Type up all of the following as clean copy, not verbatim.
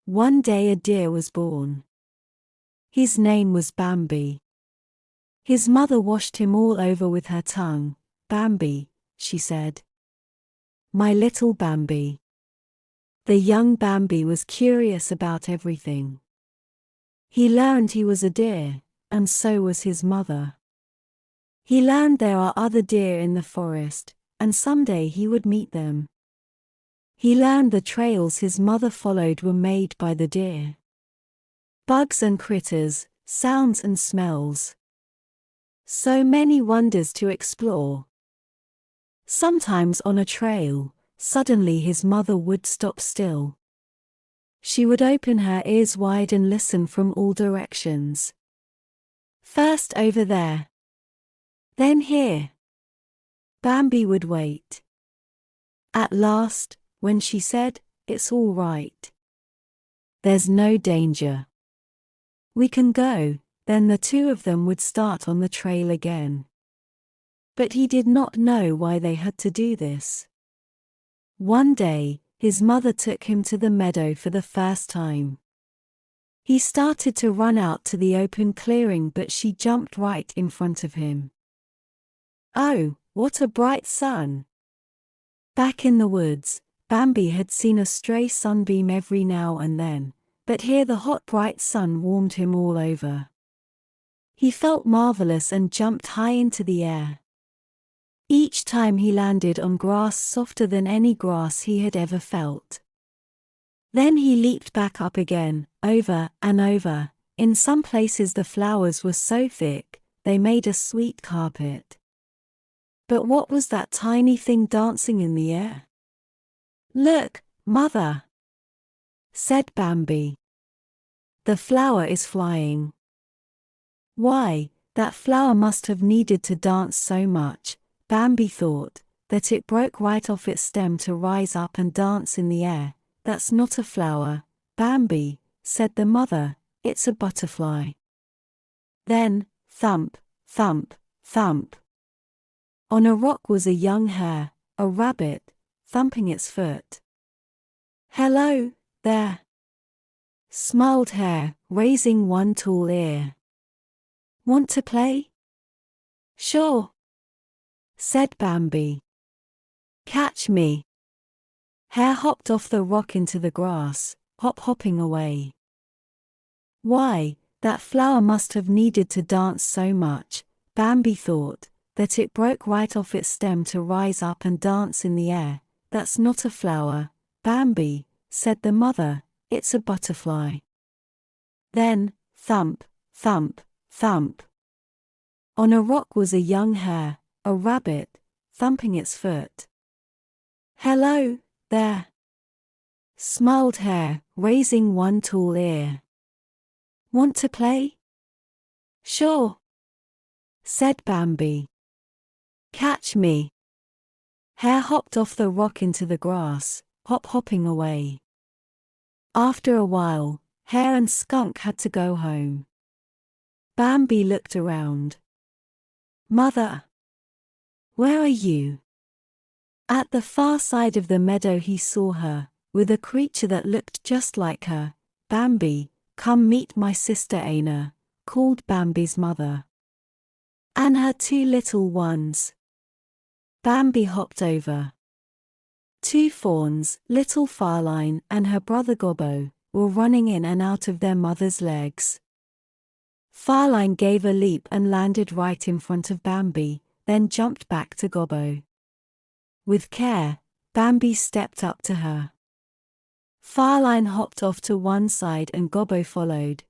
One day a deer was born. His name was Bambi. His mother washed him all over with her tongue. "Bambi," she said. "My little Bambi." The young Bambi was curious about everything. He learned he was a deer, and so was his mother. He learned there are other deer in the forest, and someday he would meet them. He learned the trails his mother followed were made by the deer. Bugs and critters, sounds and smells. So many wonders to explore. Sometimes on a trail, suddenly his mother would stop still. She would open her ears wide and listen from all directions. First over there. Then here. Bambi would wait. At last, when she said, "It's all right. There's no danger. We can go," then the two of them would start on the trail again. But he did not know why they had to do this. One day, his mother took him to the meadow for the first time. He started to run out to the open clearing, but she jumped right in front of him. Oh, what a bright sun! Back in the woods, Bambi had seen a stray sunbeam every now and then, but here the hot bright sun warmed him all over. He felt marvelous and jumped high into the air. Each time he landed on grass softer than any grass he had ever felt. Then he leaped back up again, over and over. In some places the flowers were so thick, they made a sweet carpet. But what was that tiny thing dancing in the air? "Look, Mother," said Bambi. "The flower is flying." Why, that flower must have needed to dance so much, Bambi thought, that it broke right off its stem to rise up and dance in the air. "That's not a flower, Bambi," said the mother, "it's a butterfly." Then, thump, thump, thump. On a rock was a young hare, a rabbit, thumping its foot. "Hello, there," smiled Hare, raising one tall ear. "Want to play?" "Sure," said Bambi. "Catch me." Hare hopped off the rock into the grass, hopping away. Why, that flower must have needed to dance so much, Bambi thought, that it broke right off its stem to rise up and dance in the air. "That's not a flower, Bambi," said the mother, "it's a butterfly." Then, thump, thump, thump. On a rock was a young hare, a rabbit, thumping its foot. "Hello, there," smiled Hare, raising one tall ear. "Want to play?" "Sure," said Bambi. "Catch me." Hare hopped off the rock into the grass, hopping away. After a while, Hare and Skunk had to go home. Bambi looked around. "Mother, where are you?" At the far side of the meadow he saw her, with a creature that looked just like her. "Bambi, come meet my sister Anna," called Bambi's mother. "And her two little ones." Bambi hopped over. Two fawns, little Farline and her brother Gobbo, were running in and out of their mother's legs. Farline gave a leap and landed right in front of Bambi, then jumped back to Gobbo. With care, Bambi stepped up to her. Farline hopped off to one side and Gobbo followed.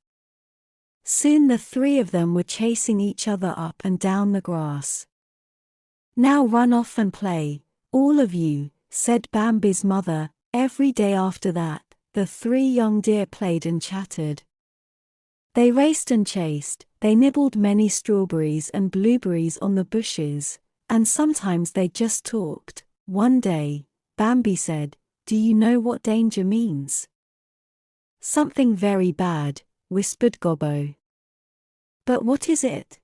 Soon the three of them were chasing each other up and down the grass. "Now run off and play, all of you," said Bambi's mother. Every day after that, the three young deer played and chattered. They raced and chased, they nibbled many strawberries and blueberries on the bushes, and sometimes they just talked. One day, Bambi said, "Do you know what danger means?" "Something very bad," whispered Gobbo. "But what is it?"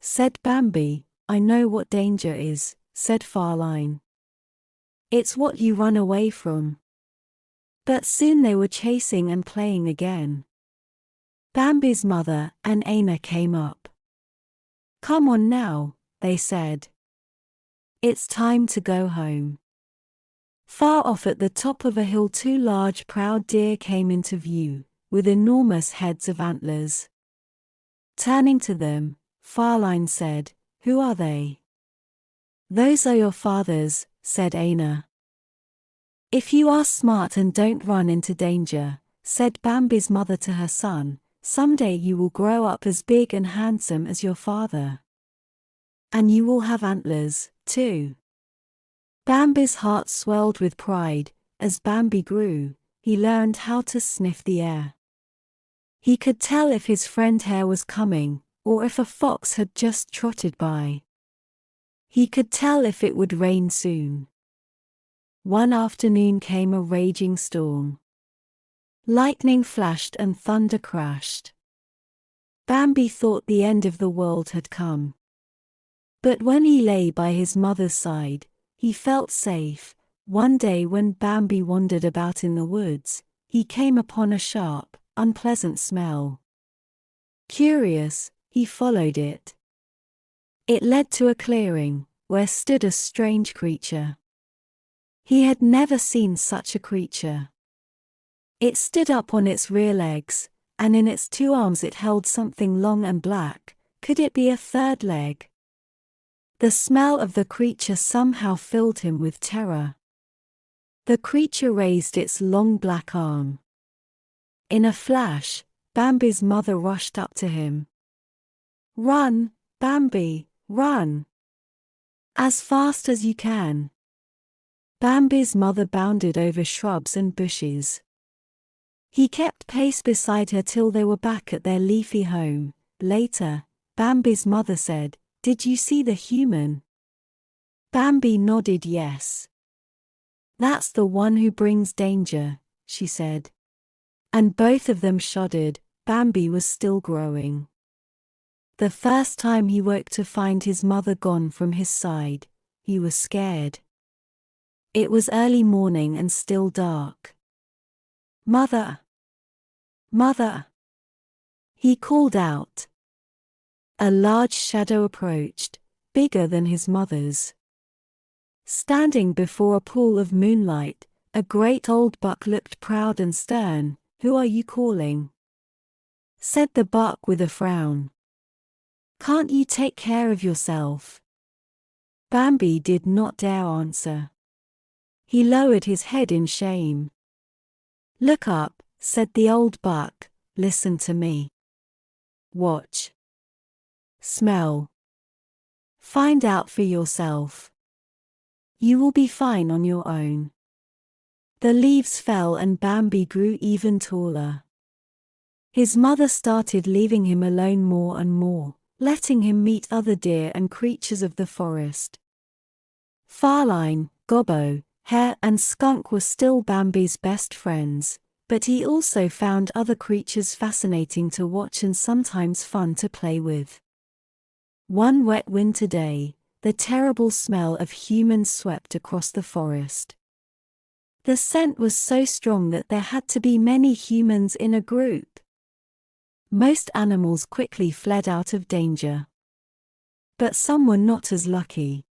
said Bambi. "I know what danger is," said Farline. "It's what you run away from." But soon they were chasing and playing again. Bambi's mother and Aina came up. "Come on now," they said. "It's time to go home." Far off at the top of a hill, two large proud deer came into view, with enormous heads of antlers. Turning to them, Farline said, "Who are they?" "Those are your fathers," said Aina. "If you are smart and don't run into danger," said Bambi's mother to her son, "someday you will grow up as big and handsome as your father. And you will have antlers, too." Bambi's heart swelled with pride. As Bambi grew, he learned how to sniff the air. He could tell if his friend Hare was coming, or if a fox had just trotted by. He could tell if it would rain soon. One afternoon came a raging storm. Lightning flashed and thunder crashed. Bambi thought the end of the world had come. But when he lay by his mother's side, he felt safe. One day when Bambi wandered about in the woods, he came upon a sharp, unpleasant smell. Curious, he followed it. It led to a clearing, where stood a strange creature. He had never seen such a creature. It stood up on its rear legs, and in its two arms it held something long and black. Could it be a third leg? The smell of the creature somehow filled him with terror. The creature raised its long black arm. In a flash, Bambi's mother rushed up to him. "Run, Bambi, run! As fast as you can!" Bambi's mother bounded over shrubs and bushes. He kept pace beside her till they were back at their leafy home. Later, Bambi's mother said, "Did you see the human?" Bambi nodded yes. "That's the one who brings danger," she said. And both of them shuddered. Bambi was still growing. The first time he woke to find his mother gone from his side, he was scared. It was early morning and still dark. "Mother! Mother!" he called out. A large shadow approached, bigger than his mother's. Standing before a pool of moonlight, a great old buck looked proud and stern. "Who are you calling?" said the buck with a frown. "Can't you take care of yourself?" Bambi did not dare answer. He lowered his head in shame. "Look up," said the old buck. "Listen to me. Watch. Smell. Find out for yourself. You will be fine on your own." The leaves fell and Bambi grew even taller. His mother started leaving him alone more and more, letting him meet other deer and creatures of the forest. Farline, Gobbo, Hare and Skunk were still Bambi's best friends, but he also found other creatures fascinating to watch and sometimes fun to play with. One wet winter day, the terrible smell of humans swept across the forest. The scent was so strong that there had to be many humans in a group. Most animals quickly fled out of danger. But some were not as lucky.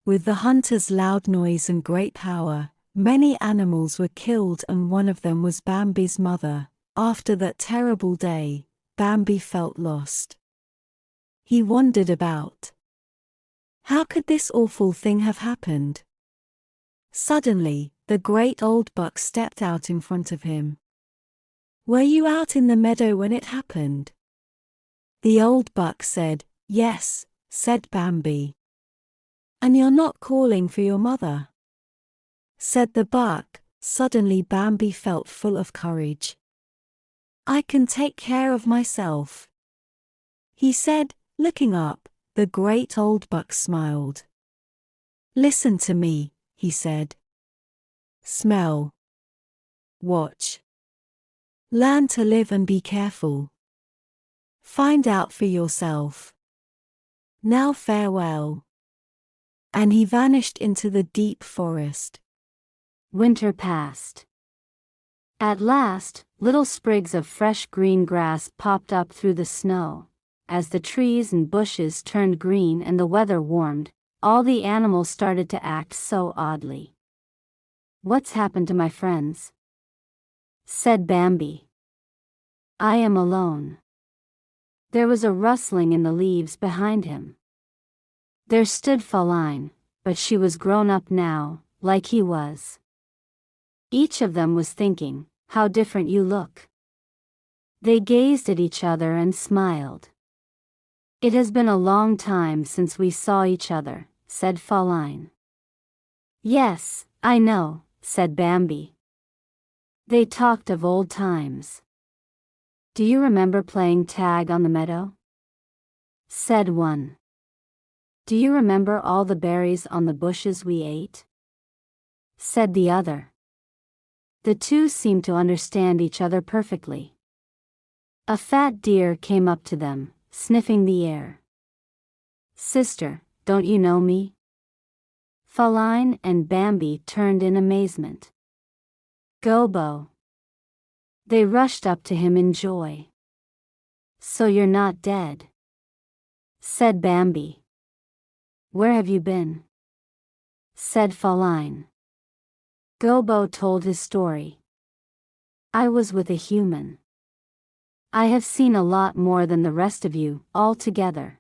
With the hunters' loud noise and great power, many animals were killed, and one of them was Bambi's mother. After that terrible day, Bambi felt lost. He wandered about. How could this awful thing have happened? Suddenly, the great old buck stepped out in front of him. "Were you out in the meadow when it happened?" The old buck said, "Yes," said Bambi. "And you're not calling for your mother?" said the buck. Suddenly Bambi felt full of courage. "I can take care of myself," he said, looking up. The great old buck smiled. "Listen to me," he said. "Smell. Watch. Learn to live and be careful. Find out for yourself. Now farewell." And he vanished into the deep forest. Winter passed. At last, little sprigs of fresh green grass popped up through the snow. As the trees and bushes turned green and the weather warmed, all the animals started to act so oddly. "What's happened to my friends?" said Bambi. "I am alone." There was a rustling in the leaves behind him. There stood Faline, but she was grown up now, like he was. Each of them was thinking, "How different you look." They gazed at each other and smiled. "It has been a long time since we saw each other," said Faline. "Yes, I know," said Bambi. They talked of old times. "Do you remember playing tag on the meadow?" said one. "Do you remember all the berries on the bushes we ate?" said the other. The two seemed to understand each other perfectly. A fat deer came up to them, sniffing the air. "Sister, don't you know me?" Faline and Bambi turned in amazement. "Gobo." They rushed up to him in joy. "So you're not dead," said Bambi. "Where have you been?" said Faline. Gobo told his story. "I was with a human. I have seen a lot more than the rest of you, all together."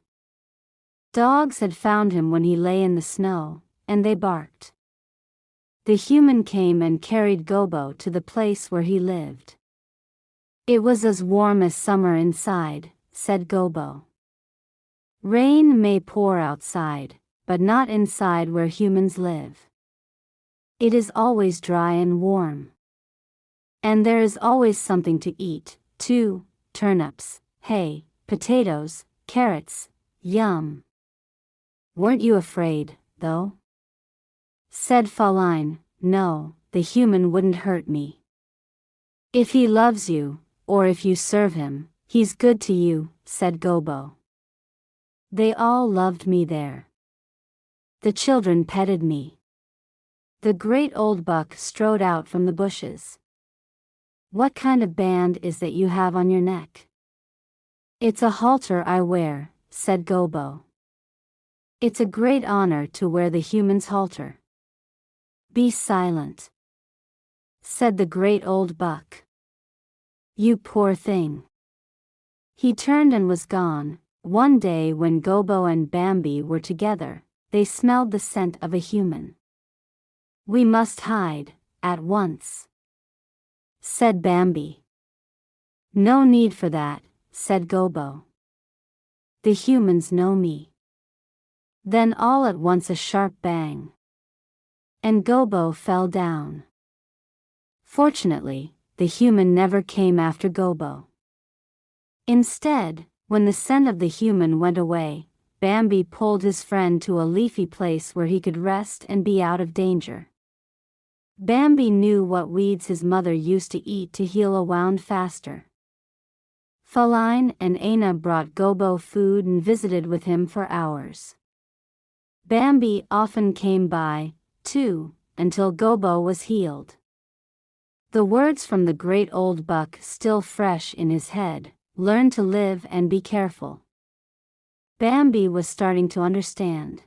Dogs had found him when he lay in the snow, and they barked. The human came and carried Gobo to the place where he lived. "It was as warm as summer inside," said Gobo. "Rain may pour outside, but not inside where humans live. It is always dry and warm. And there is always something to eat, too: turnips, hay, potatoes, carrots, yum." "Weren't you afraid, though?" said Faline. "No, the human wouldn't hurt me. If he loves you, or if you serve him, he's good to you," said Gobo. "They all loved me there. The children petted me." The great old buck strode out from the bushes. "What kind of band is that you have on your neck?" "It's a halter I wear," said Gobo. "It's a great honor to wear the human's halter." "Be silent," said the great old buck. "You poor thing." He turned and was gone. One day when Gobo and Bambi were together, they smelled the scent of a human. "We must hide, at once," said Bambi. "No need for that," said Gobo. "The humans know me." Then all at once a sharp bang, and Gobo fell down. Fortunately, the human never came after Gobo. Instead, when the scent of the human went away, Bambi pulled his friend to a leafy place where he could rest and be out of danger. Bambi knew what weeds his mother used to eat to heal a wound faster. Faline and Aina brought Gobo food and visited with him for hours. Bambi often came by, too, until Gobo was healed. The words from the great old buck still fresh in his head: "Learn to live and be careful." Bambi was starting to understand.